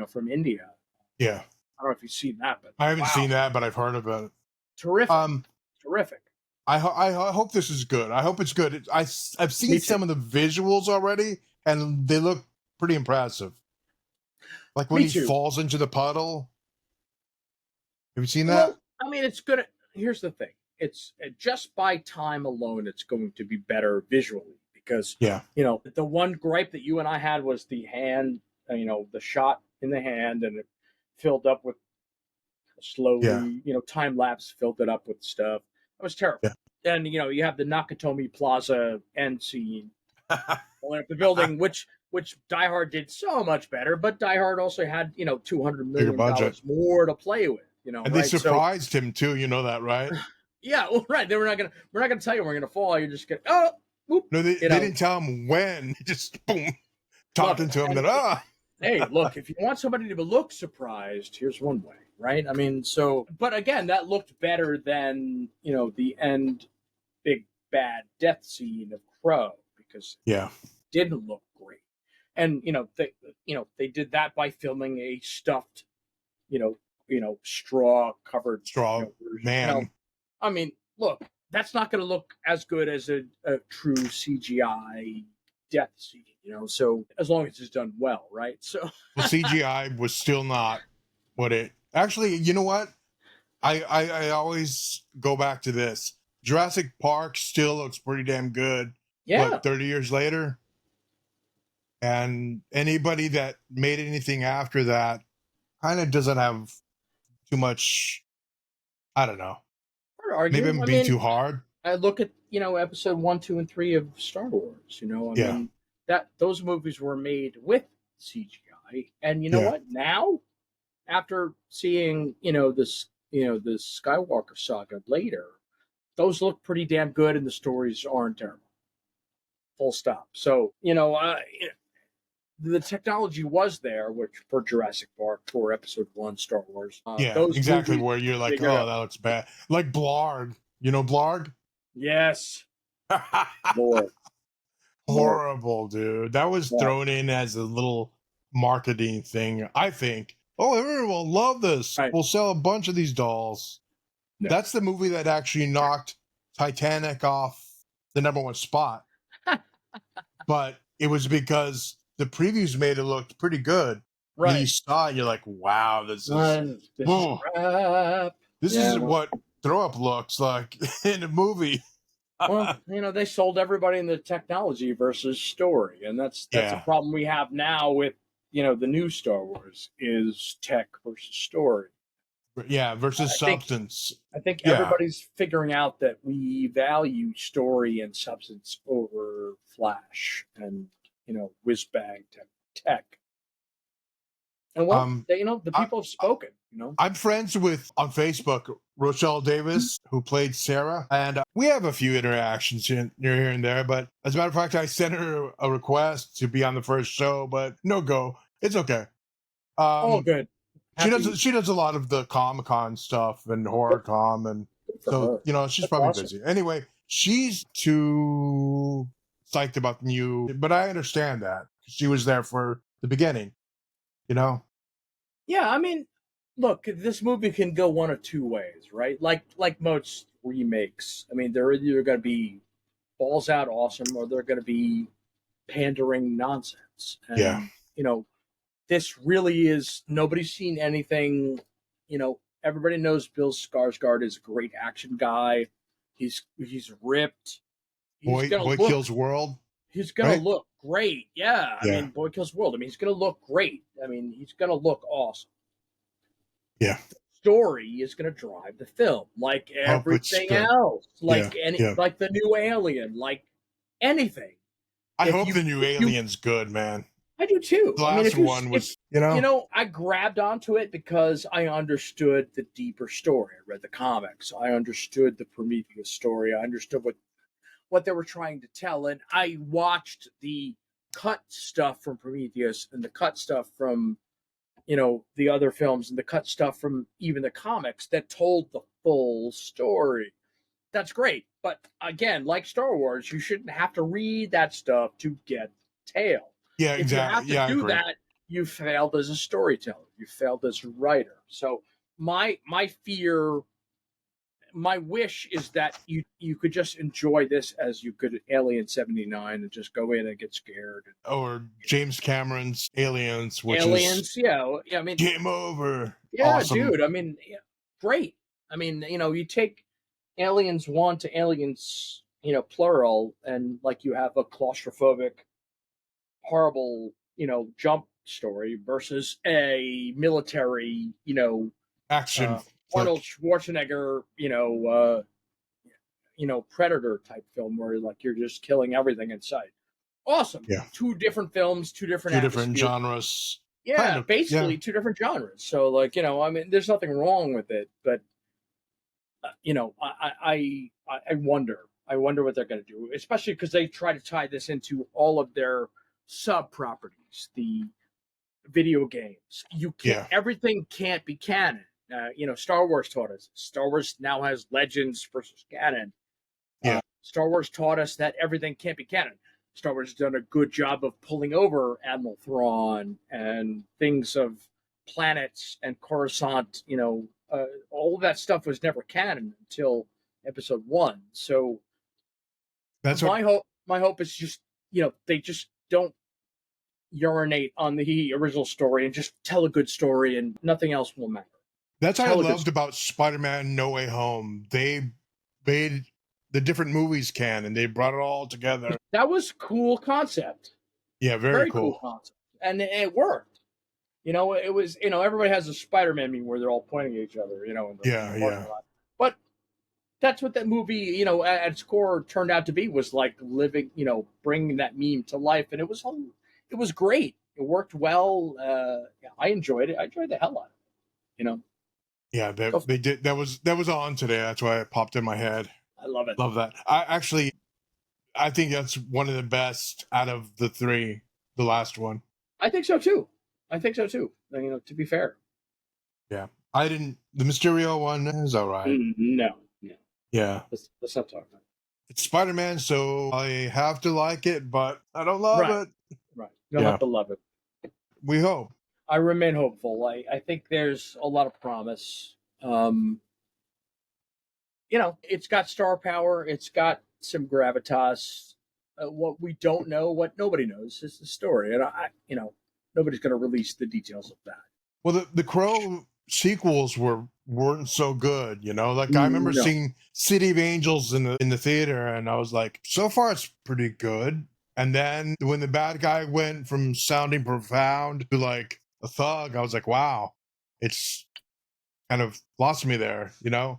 from India. Yeah, I don't know if you've seen that, but I haven't wow, seen that, but I've heard about it. terrific, Um, terrific. I hope this is good. I hope it's good. I've seen Me too. some of the visuals already, and they look pretty impressive. Like when Me he too. falls into the puddle. Have you seen that? Well, I mean, it's good. Here's the thing: it's just by time alone, it's going to be better visually because Yeah, the one gripe that you and I had was the hand, the shot in the hand, and it filled up with yeah, slowly, time lapse filled it up with stuff. That was terrible. yeah. And you have the Nakatomi Plaza end scene blowing up the building, which Die Hard did so much better, but Die Hard also had $200 Bigger million budget, more to play with, and they right? So surprised him too. You know that, right? yeah, well, right. Then we're not gonna tell you we're gonna fall. You're just gonna whoop, No, they didn't tell him when. Just boom, look. talking to him. And, Then hey, look, if you want somebody to look surprised, here's one way, right? I mean, but again, that looked better than the end big bad death scene of Crow because yeah, it didn't look great. And they did that by filming a stuffed, straw covered, straw version. man. I mean, look, that's not going to look as good as a true CGI death scene, So as long as it's done well, right? So Well, CGI was still not what it actually. You know what? I always go back to this. Jurassic Park still looks pretty damn good. yeah, What, 30 years later? And anybody that made anything after that kind of doesn't have too much. I don't know. hard to Maybe argue. I'm I being mean, too hard. I look at episode 1, 2, and 3 of Star Wars. I Yeah, mean that those movies were made with CGI, and you know yeah. what? Now, after seeing this the Skywalker saga later, those look pretty damn good, and the stories aren't terrible. Full stop. So the technology was there, which for Jurassic Park, for Episode 1, Star Wars, Yeah, those exactly. movies Where you're like, figured oh, out. that looks bad. Like Blarg. You know Blarg? Yes, more, more. Horrible, dude. That was Yeah. thrown in as a little marketing thing, I think. Oh, everyone will love this. Right. We'll sell a bunch of these dolls. No. That's the movie that actually knocked Titanic off the number 1 spot. But it was because the previews made it look pretty good. Right. And you saw it, you're like, wow, this is crap. this Yeah, is what throw up looks like in a movie. well, they sold everybody in the technology versus story, and that's a Yeah. problem we have now with the new Star Wars is tech versus story. Yeah, versus I think substance. I think Yeah. everybody's figuring out that we value story and substance over flash and whiz bang tech. And the I, people have spoken. I'm friends with on Facebook Rochelle Davis, who played Sarah, and we have a few interactions here and there. But as a matter of fact, I sent her a request to be on the first show, but no go. It's okay. All good. She does a lot of the Comic-Con stuff and horror com, and Good for so her. she's That's probably awesome. busy. Anyway, she's too psyched about the new, but I understand that she was there for the beginning. Yeah, I mean, look, this movie can go one of two ways, right? Like most remakes. I mean, they're either going to be balls out awesome or they're going to be pandering nonsense. Yeah. And this really is nobody's seen anything. Everybody knows Bill Skarsgård is a great action guy. He's ripped. He's gonna Boy look. Kills World. He's gonna Right? look great. Yeah, I Yeah. mean, Boy Kills World. I mean, he's gonna look great. I mean, he's gonna look awesome. Yeah. Story is going to drive the film, like Hope it's everything good. else, Yeah. like Yeah. like the new Alien, like anything. I If hope you, the new if you, Alien's good, man. I do too. The I mean, last one was, I grabbed onto it because I understood the deeper story. I read the comics. I understood the Prometheus story. I understood what they were trying to tell, and I watched the cut stuff from Prometheus and the cut stuff from the other films and the cut stuff from even the comics that told the full story. That's great, but again, like Star Wars, you shouldn't have to read that stuff to get the tale. yeah, If you exactly. have to Yeah, I do agree. that, you failed as a storyteller. You failed as a writer. So my fear, my wish is that you could just enjoy this as you could Alien 79 and just go in and get scared. Or James Cameron's Aliens, which is Aliens, yeah. I mean, game over. yeah, Awesome. dude. I mean, yeah, great. I mean, you take Aliens 1 to Aliens, plural, and like you have a claustrophobic, horrible, jump story versus a military, Action Arnold flick. Schwarzenegger, Predator type film where like you're just killing everything in sight. Awesome. Yeah. Two different films, two different Two different atmospheres. genres. Kind Yeah, of. Yeah. basically two different genres. So like, I mean, there's nothing wrong with it, but I wonder. I wonder what they're going to do, especially because they try to tie this into all of their sub properties, the video games. You can't. Yeah. Everything can't be canon. Star Wars taught us. Star Wars now has Legends versus canon. Yeah. Star Wars taught us that everything can't be canon. Star Wars has done a good job of pulling over Admiral Thrawn and things of planets and Coruscant. All of that stuff was never canon until Episode 1. So That's what my hope is just they just don't urinate on the original story and just tell a good story and nothing else will matter. that's what I Tell a good loved story. about Spider-Man No Way Home. They made the different movies canon. They brought it all together. That was cool concept. Yeah, very Very cool cool. concept. And it worked. It was, everybody has a Spider-Man meme where they're all pointing at each other, in Yeah, the parking yeah. lot. But that's what that movie, at its core turned out to be, was like living, bringing that meme to life. And it was great. It worked well. Yeah, I enjoyed it. I enjoyed the hell out of it. Yeah, Go they did that was on today. That's why it popped in my head. I love it. Love that. I think that's one of the best out of the three, the last one. I think so too. To be fair. Yeah. The Mysterio one is all right. No. Yeah. Let's not talk about it. It's Spider-Man, so I have to like it, but I don't love Right. it. Right. You'll have to love it. We hope. I remain hopeful. I think there's a lot of promise. It's got star power. It's got some gravitas. What we don't know, what nobody knows, is the story, and nobody's going to release the details of that. Well, the Crow sequels weren't so good, Like I remember No. seeing City of Angels in the theater, and I was like, so far it's pretty good. And then when the bad guy went from sounding profound to like a thug, I was like, wow, it's kind of lost me there,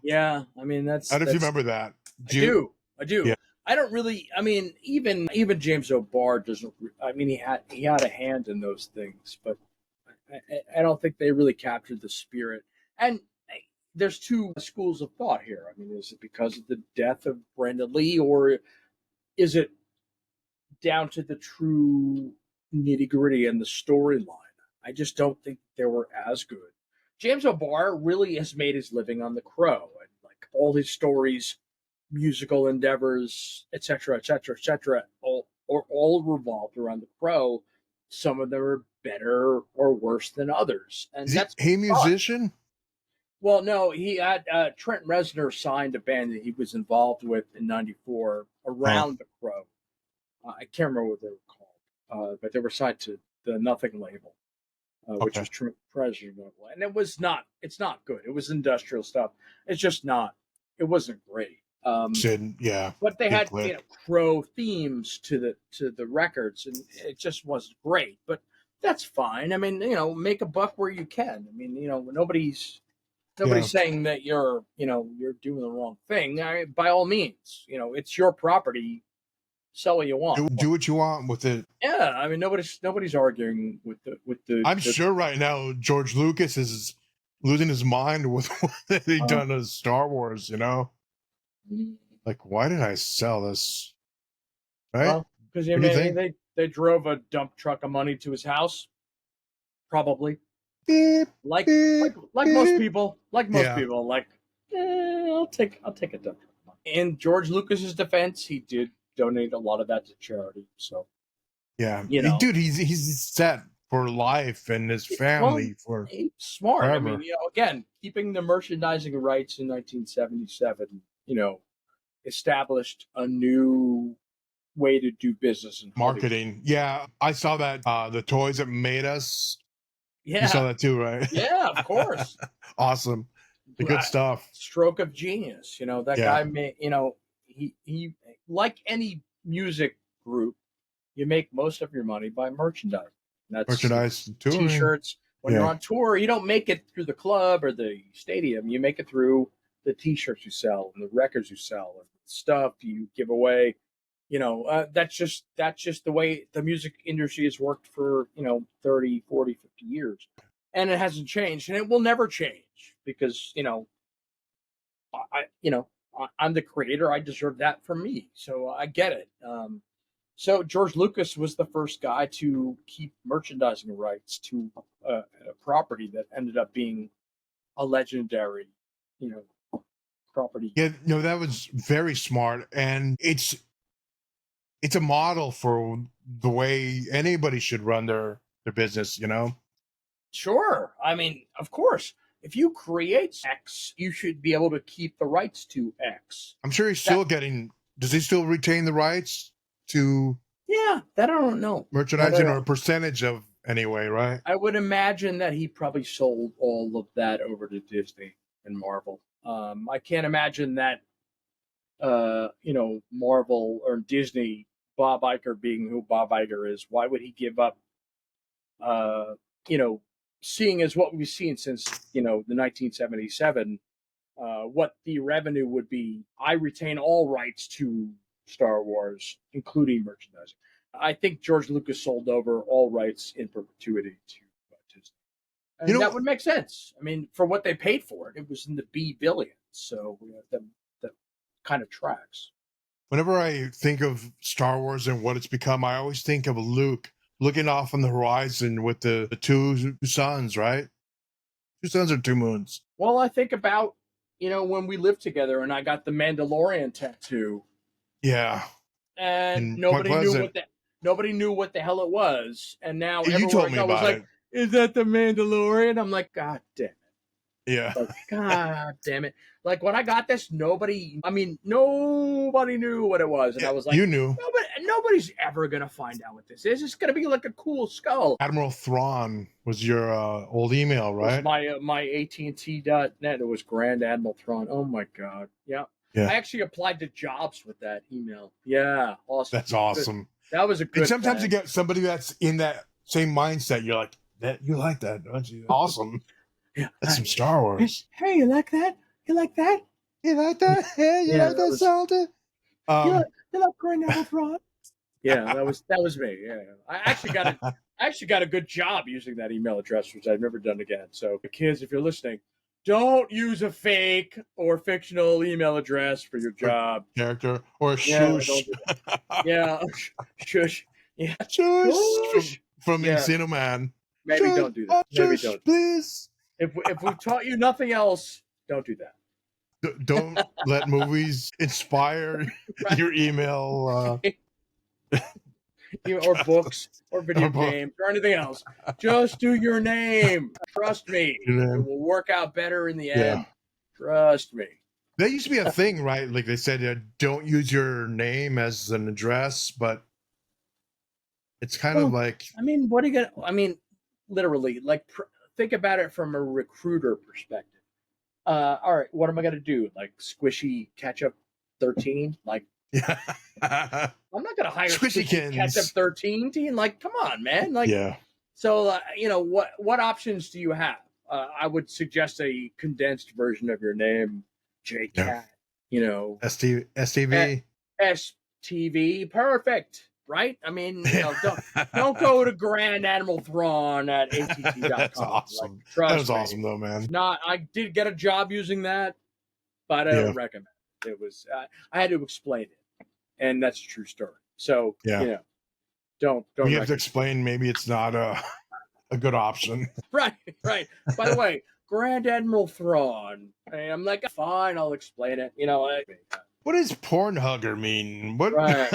Yeah, I mean I don't know if you remember that. I do. Yeah. I don't really. I mean, even James O'Barr doesn't. I mean, he had a hand in those things, but I don't think they really captured the spirit. And there's two schools of thought here. I mean, is it because of the death of Brandon Lee, or is it down to the true nitty gritty and the storyline? I just don't think they were as good. James O'Barr really has made his living on The Crow, and like all his stories, musical endeavors, etc., etc., etc., all revolved around The Crow. Some of them are better or worse than others, and Is that's he a fine. musician? Well, no, he had Trent Reznor signed a band that he was involved with in '94 around The Crow. I can't remember what they were called, but they were signed to the Nothing label, which was Trent Reznor label, and it's not good. It was industrial stuff. It's just not. It wasn't great. Yeah. But they had Crow themes to the records, and it just wasn't great. But that's fine. I mean, make a buck where you can. I mean, nobody's Nobody's saying that you're doing the wrong thing. By all means, it's your property. Sell what you want. Do what you want with it. Yeah, I mean, nobody's arguing with the. I'm sure right now George Lucas is losing his mind with what he done to Star Wars. Like, why did I sell this? Right? Well, because they drove a dump truck of money to his house. Probably. Beep, Like beep, most beep. people. I'll take a dump truck. In George Lucas's defense, he did donate a lot of that to charity. So yeah, dude, he's set for life and his family for smart. Forever. I mean, again, keeping the merchandising rights in 1977, established a new way to do business in marketing. Hollywood. Yeah, I saw that the toys that made us. Yeah, you saw that too, right? Yeah, of course. Awesome, the good stuff. Stroke of genius. That guy made. He like any music group, you make most of your money by merchandise. That's merchandise, T-shirts. When you're on tour, you don't make it through the club or the stadium. You make it through the T-shirts you sell and the records you sell and stuff you give away. That's just the way the music industry has worked for 30, 40, 50 years, and it hasn't changed, and it will never change because I'm the creator. I deserve that from me, so I get it. So George Lucas was the first guy to keep merchandising rights to a property that ended up being a legendary, property. Yeah, that was very smart, and it's a model for the way anybody should run their business. Sure. I mean, of course. If you create X, you should be able to keep the rights to X. I'm sure he's still getting. Does he still retain the rights to? Yeah, that I don't know. Merchandising or a percentage of anyway, right? I would imagine that he probably sold all of that over to Disney and Marvel. I can't imagine that, Marvel or Disney, Bob Iger being who Bob Iger is, why would he give up, seeing as what we've seen since, the 1977, what the revenue would be. I retain all rights to Star Wars, including merchandising. I think George Lucas sold over all rights in perpetuity to Disney. And that would make sense. I mean, for what they paid for it, it was in the B billions. So that kind of tracks. Whenever I think of Star Wars and what it's become, I always think of Luke looking off on the horizon with the two suns, right? 2 suns or 2 moons? Well, I think about, when we lived together and I got the Mandalorian tattoo. Yeah. And nobody knew what the hell it was. And now you told me I was about like, it. Is that the Mandalorian? I'm like, God damn it. Yeah. Like, God damn it. Like, when I got this, nobody knew what it was. And I was like, you knew. Nobody's ever going to find out what this is. It's going to be like a cool skull. Admiral Thrawn was your old email, right? It was my AT&T.net. It was Grand Admiral Thrawn. Oh, my God. Yeah. I actually applied to jobs with that email. Yeah. Awesome. That's awesome. That was a good And sometimes you get somebody that's in that same mindset. You're like, you like that, don't you? Awesome. Yeah. That's some Star Wars. Hey, you like that? You like that? You like that? Hey, you like that, Salted? You like Grand Admiral Thrawn? Yeah, that was me. Yeah. I actually got a good job using that email address, which I've never done again. So, kids, if you're listening, don't use a fake or fictional email address for your job. Character or shush. Yeah, shush. Yeah, shush. From Encino Man. Maybe don't do that. Maybe don't. Please. If we've taught you nothing else, don't do that. Don't let movies inspire your email. Or books, or video games, or anything else. Just do your name. Trust me. It will work out better in the end. Trust me. That used to be a thing, right? Like they said, don't use your name as an address, but it's kind of like... I mean, what are you going to... I mean, literally, like, think about it from a recruiter perspective. All right, what am I going to do? Like, squishy ketchup 13? Like... Yeah. I'm not going to hire Squishy Ketchup 13 team. Like, come on, man. Like, so what options do you have? I would suggest a condensed version of your name, JCat. You know, STV. STV, perfect, right? I mean, don't go to Grand Admiral Thrawn at att.com. That's Like, awesome. trust That was me, awesome though, man. not. I did get a job using that, but I don't recommend it. It was I had to explain it, and that's a true story. So don't We have to explain. Maybe it's not a good option. Right. By the way, Grand Admiral Thrawn. I'm like, fine, I'll explain it. What does porn hugger mean? What? Right.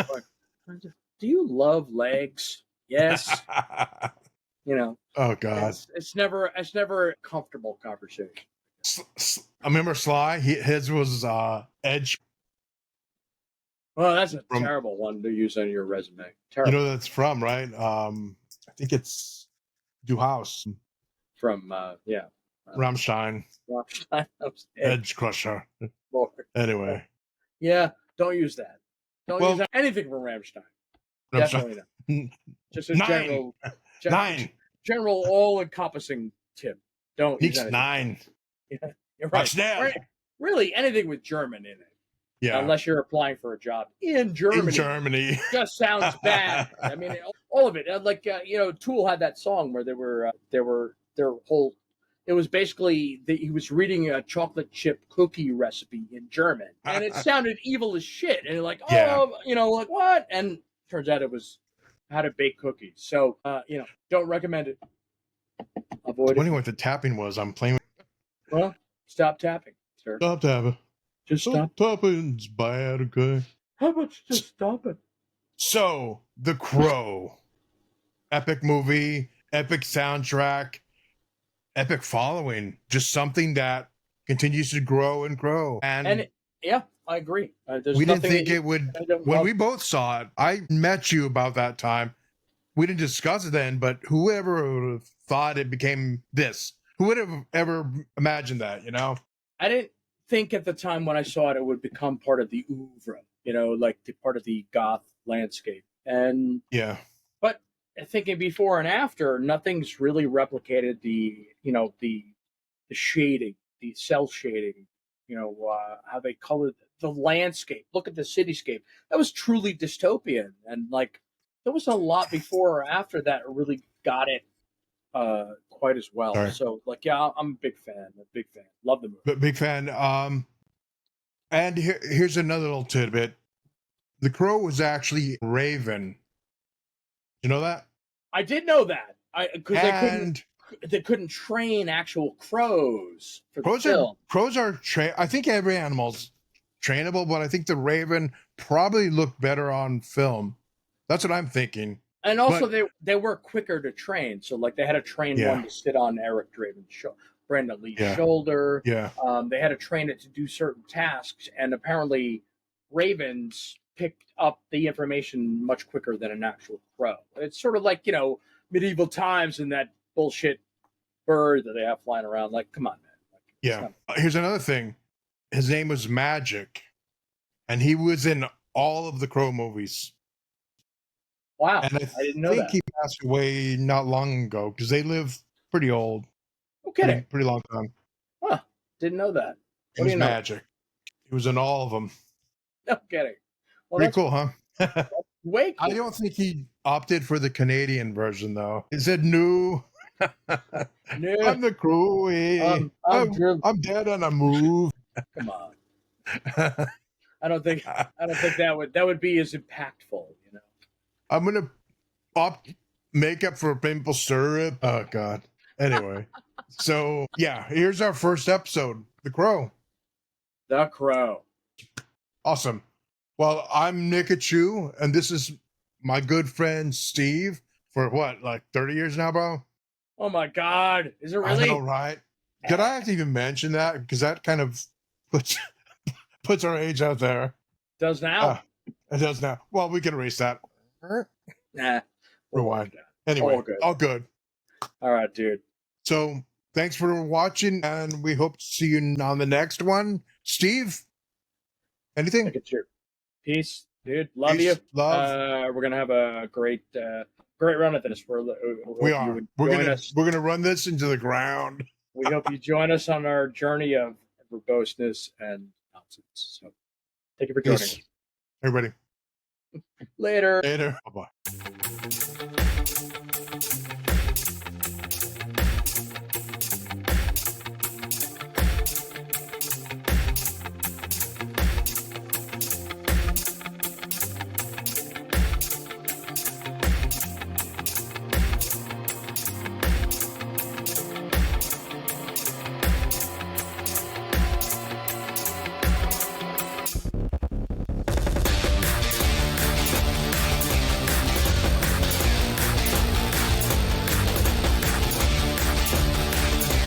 Do you love legs? Yes. Oh God. It's never a comfortable conversation. I remember Sly. His was Edge. Well, that's a terrible one to use on your resume. Terrible. You know that's from, right? I think it's Du House. From Rammstein. Edge Crusher. Lord. Anyway. Yeah, don't use that. Don't use anything from Rammstein. Definitely not. Just a general all-encompassing tip. Don't use anything. 9. Yeah, you're right. Really, anything with German in it. Yeah. Unless you're applying for a job in Germany. Just sounds bad. I mean, all of it. Like Tool had that song where their whole. It was basically he was reading a chocolate chip cookie recipe in German, and it sounded evil as shit. And you're like, like what? And turns out it was how to bake cookies. So don't recommend it. Avoid it. Wondering what the tapping was. I'm playing. Well, stop tapping, sir. Stop tapping. Just stop. Tapping's bad, okay? How about you just stop it? So, The Crow. Epic movie, epic soundtrack, epic following. Just something that continues to grow and grow. And yeah, I agree. We didn't think it would. When we both saw it, I met you about that time. We didn't discuss it then, but whoever would have thought it became this? Who would have ever imagined that, I didn't think at the time when I saw it would become part of the oeuvre, like the part of the goth landscape. And but thinking before and after, nothing's really replicated the shading, the cell shading, how they colored the landscape. Look at the cityscape. That was truly dystopian. And like, there was a lot before or after that really got it quite as well. Sorry. So like, yeah, I'm a big fan. Love the movie. Big fan. And here's another little tidbit. The Crow was actually Raven. You know that? I did know that. Because they couldn't train actual crows for the film. Crows are I think every animal's trainable, but I think the Raven probably looked better on film. That's what I'm thinking. And also, they were quicker to train. So, like, they had to train one to sit on Eric Draven's Brenda Lee's shoulder. Yeah. They had to train it to do certain tasks. And apparently, ravens picked up the information much quicker than an actual crow. It's sort of like, medieval times and that bullshit bird that they have flying around. Like, come on, man. Like, Here's another thing. His name was Magic. And he was in all of the Crow movies. Wow, and I didn't know that. I think he passed away not long ago because they live pretty old. Okay. Pretty long time. Huh, didn't know that. He was Magic. He was in all of them. No kidding. Well, pretty cool, huh? Way cool. I don't think he opted for the Canadian version, though. He said, no. I'm the Crow. I'm dead on a move. Come on. I don't think that would be as impactful, I'm gonna pop makeup for pimple syrup. Oh God. Anyway, so yeah, here's our first episode, The Crow. The Crow. Awesome. Well, I'm Nickachu, and this is my good friend Steve for what, like 30 years now, bro? Oh my God, is it really? I know, right? Did I have to even mention that? Because that kind of puts our age out there. Does now? It does now. Well, we can erase that. Nah. Rewind. Anyway, all good. All right, dude. So thanks for watching, and we hope to see you on the next one. Steve, anything? Peace, dude. Love you. Love. We're gonna have a great run at this. We are. We're gonna run this into the ground. we hope you join us on our journey of verboseness and nonsense. So thank you for joining us. Everybody. Later. Later. Bye-bye.